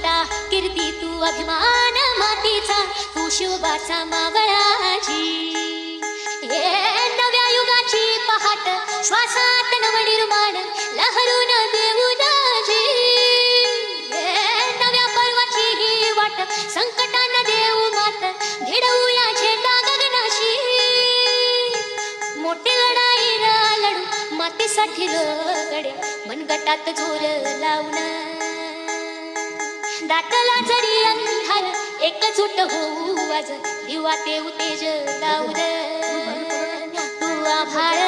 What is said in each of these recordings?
अस्मिता कीर्ती तू अभिमान मातीचा, तू शिवबाचा मावळाची. हे नव्या युगाची पहाट, श्वासात नवनिर्माण लहरून देऊ दाजी. हे नव्या पर्वाची ही वाट, संकटांना देऊ मात, भिडवूया झेंडा गगनाशी. मोठी लढाई लढू मातीसाठी रगडे, मनगटात जोर लावून. दाटला जरी अंधार, एकजूट होऊ आज, दिवा ते तेज लावून. तू आभाळ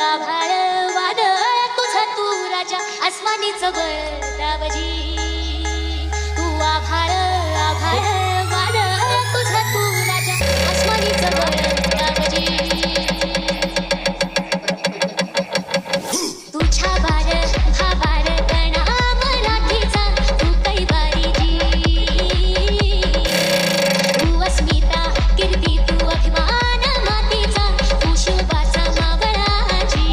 आभाळ वादळ तुझा, तू राजा आसमानीच बळ दावजी. तू आभाळ आभाळ वादळ तुझा, तू राजा आसमानीच बळ दावजी. तुझ्या बार भाबार कणा मराठीचा, तू कैवारीची. तू अस्मिता कीर्ती तू अभिमान मातीचा, तू शिवबाचा मावळाची.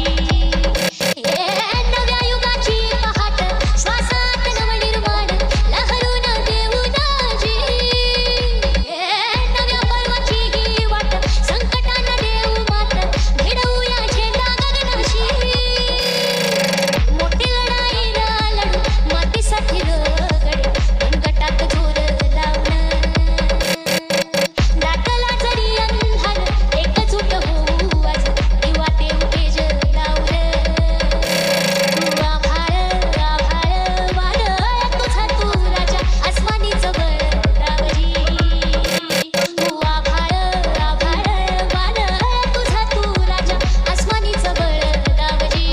हे नव्या युगाची पहाट, श्वासात नवनिर्माण लहरून देऊ दाजी. हे नव्या पर्वाची ही वाट, संकटांना देऊ मात, भिडवूया झेंडा गगनाशी. मोठी लढाई लढू मातीसाठी रगडे, मनगटात जोर लावून. दाटला जरी अंधार, एकजूट होऊ आज, दिवा ते तेज लावून. तू आभाळ आभाळ वादळ तुझा, तू राजा आसमानीच बळ दावजी. तू आभाळ आभाळ वादळ तुझा, तू राजा आसमानीच बळ दावजी.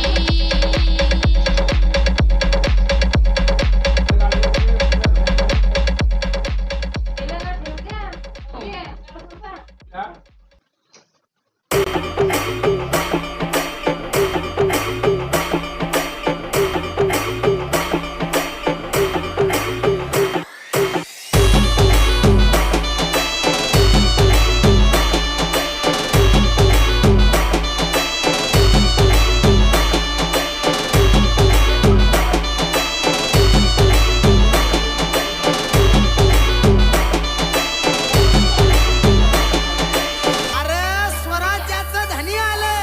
अरे स्वराज्याचं धनी आले,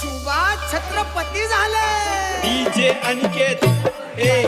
सुभाष छत्रपती झाले. डीजे अनिकेत ए